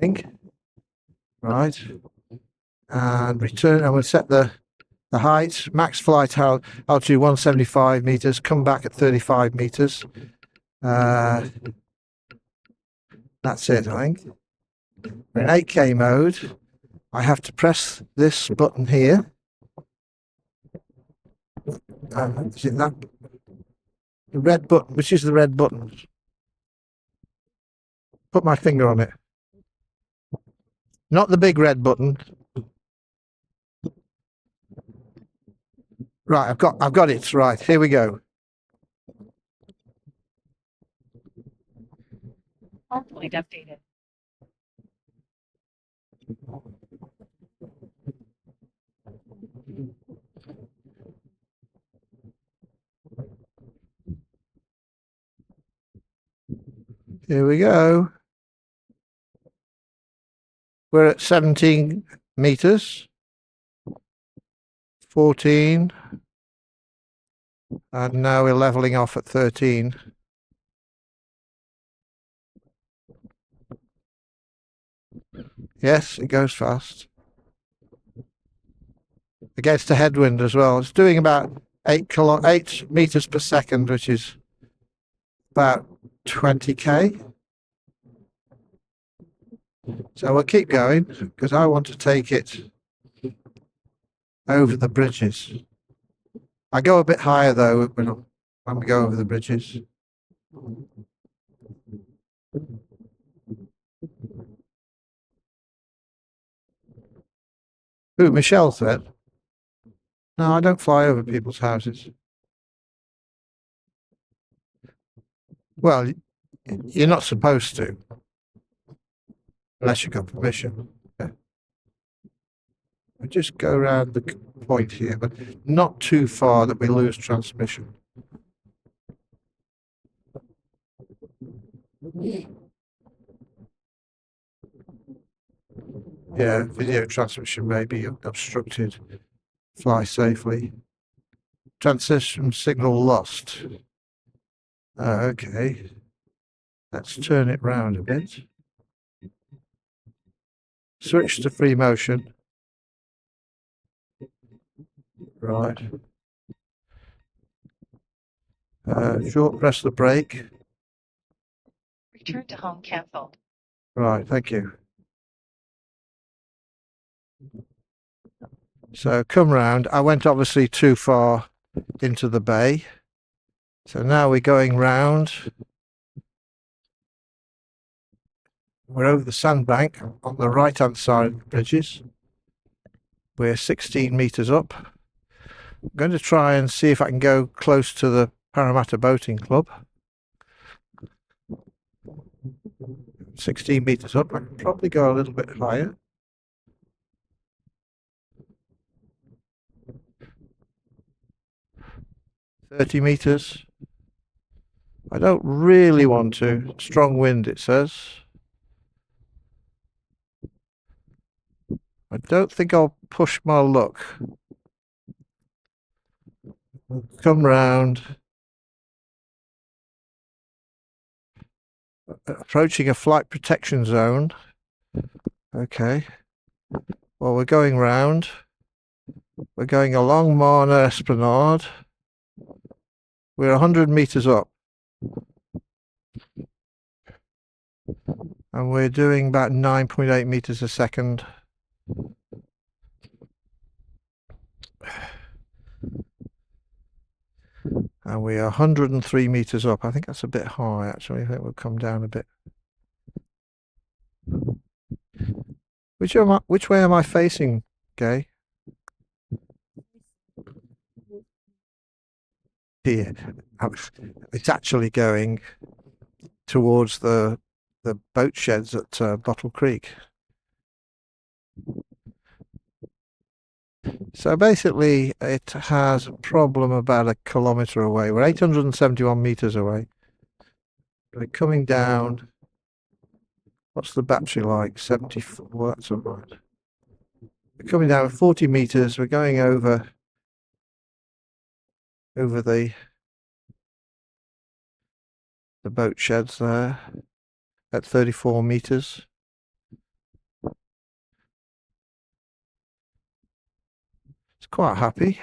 think. Right. And return, and we'll set the height, max flight altitude 175 meters, come back at 35 meters. That's it, I think. We're in 8K mode. I have to press this button here. Is it that? The red button, which is the red button? Put my finger on it. Not the big red button. Right, I've got it. Right, here we go. PowerPoint updated. Here we go. We're at 17 meters. 14. And now we're leveling off at 13. Yes, it goes fast. Against a headwind as well. It's doing about 8 meters per second, which is about 20k. So we'll keep going because I want to take it over the bridges. I go a bit higher though when we go over the bridges. Who, Michelle said? No, I don't fly over people's houses. Well, you're not supposed to, unless you've got permission. Yeah. I just go around the point here, but not too far that we lose transmission. Yeah, video transmission may be obstructed. Fly safely. Transition signal lost. Okay. Let's turn it round a bit. Switch to free motion. Right. Short press the brake. Return to home cancelled. Right, thank you. So come round. I went obviously too far into the bay. So now we're going round. We're over the sandbank on the right hand side of the bridges. We're 16 meters up. I'm going to try and see if I can go close to the Parramatta Boating Club. 16 meters up. I can probably go a little bit higher. $30 meters. I don't really want to. Strong wind, it says. I don't think I'll push my luck. We'll come round. Approaching a flight protection zone. Okay. Well, we're going round. We're going along Marna Esplanade. We're 100 meters up. And we're doing about 9.8 meters a second. And we are 103 meters up. I think that's a bit high, actually. I think we'll come down a bit. Which way am I facing, Gay? Here. It's actually going towards the boat sheds at Bottle Creek. So basically it has a problem about a kilometre away. We're 871 meters away. We're coming down. What's the battery like? 74, that's all right. We're coming down 40 meters. We're going over the boat sheds there at 34 meters. quite happy.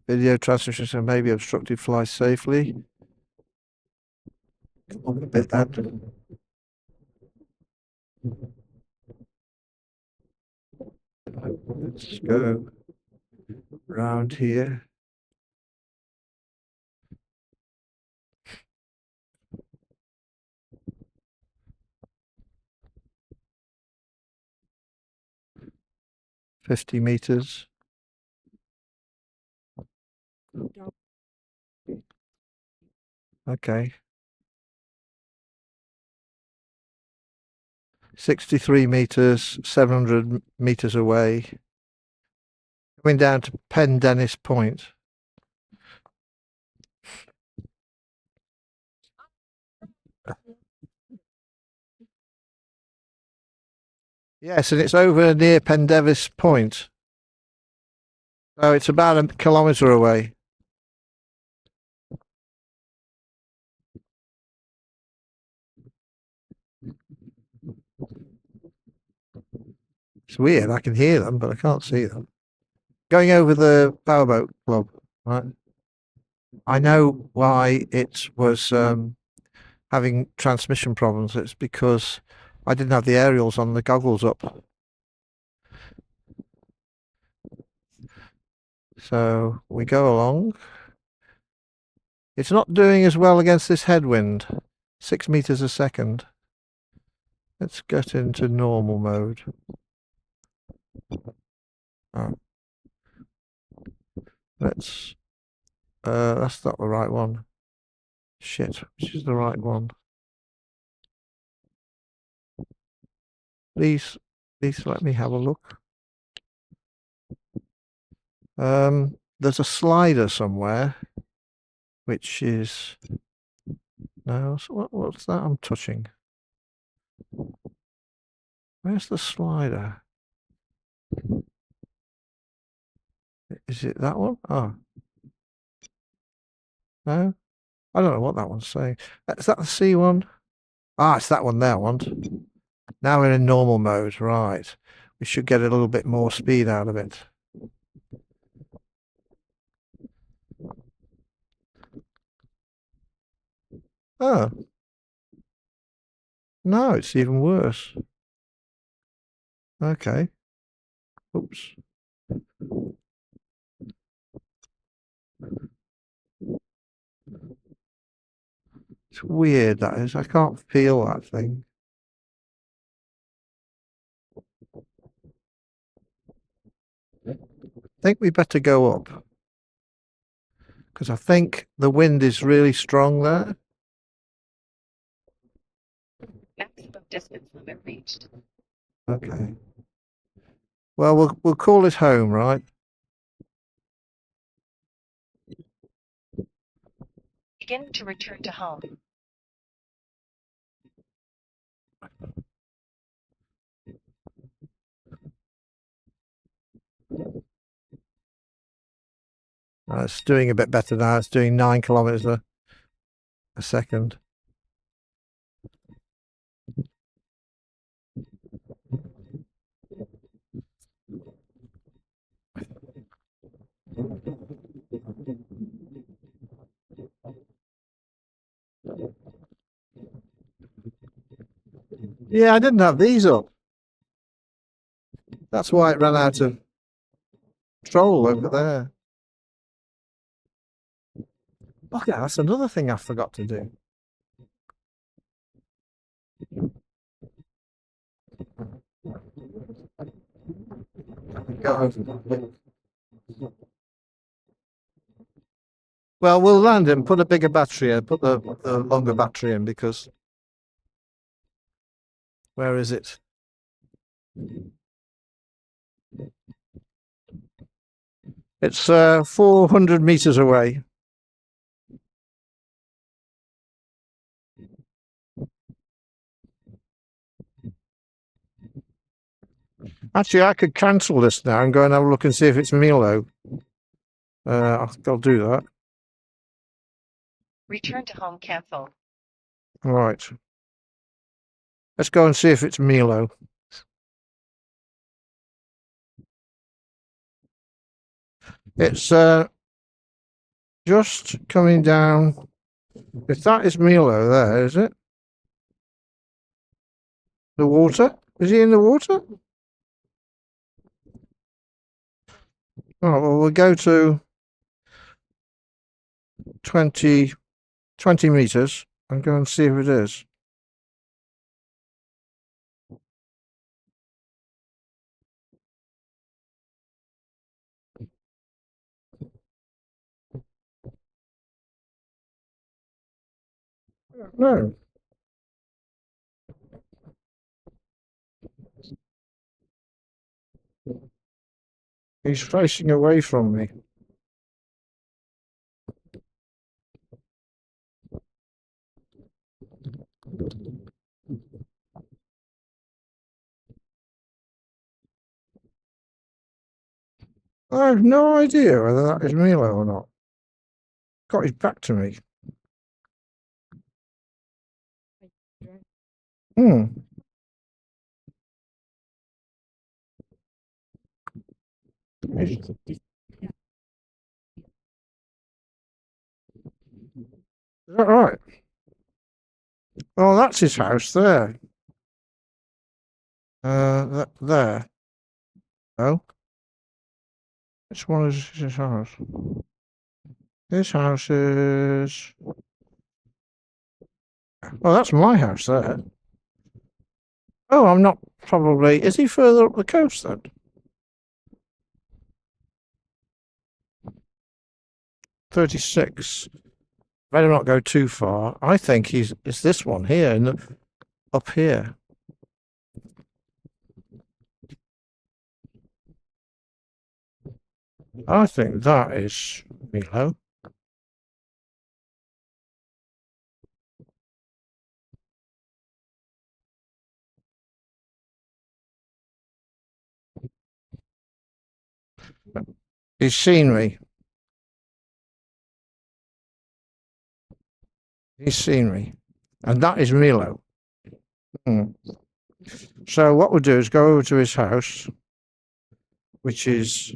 Video transmission may be obstructed. Fly safely. Come on a bit then. Let's go round here. $50 meters. Okay. 63 meters, 700 meters away. Coming down to Pendennis Point. Yes, and it's over near Pendennis Point. So it's about a kilometre away. It's weird, I can hear them, but I can't see them. Going over the powerboat club, right? I know why it was having transmission problems. It's because I didn't have the aerials on the goggles up. So we go along. It's not doing as well against this headwind. 6 meters a second. Let's get into normal mode. Oh. That's not the right one. Shit, which is the right one? Please let me have a look. There's a slider somewhere, which is no. So what's that I'm touching? Where's the slider? Is it that one? Oh, no, I don't know what that one's saying. Is that the C one? Ah, it's that one there. Now we're in normal mode, right? We should get a little bit more speed out of it. Oh. No, it's even worse. Okay. Oops. It's weird, that is. I can't feel that thing. I think we better go up. Because I think the wind is really strong there. Maximum distance limit reached. Okay. Well, we'll call it home, right? Begin to return to home. It's doing a bit better now. It's doing 9 kilometers a second. Yeah, I didn't have these up. That's why it ran out of control over there. Okay, that's another thing I forgot to do. Well, we'll land and put a bigger battery in, put the longer battery in, because where is it? It's 400 meters away. Actually, I could cancel this now and go and have a look and see if it's Milo. I think I'll do that. Return to home cancelled. Right. Let's go and see if it's Milo. It's just coming down. If that is Milo there, is it? The water? Is he in the water? Oh, well, we'll go to 20 meters and go and see if it is. No. He's facing away from me. I have no idea whether that is Milo or not. Got his back to me. Hmm. Is that right? Oh, that's his house there. There. Oh, which one is his house? His house is. Oh, that's my house there. Oh, I'm not probably. Is he further up the coast then? 36. Better not go too far. I think it's this one here, up here. I think that is Milo. He's seen me. He's seen me. And that is Milo. Hmm. So what we'll do is go over to his house, which is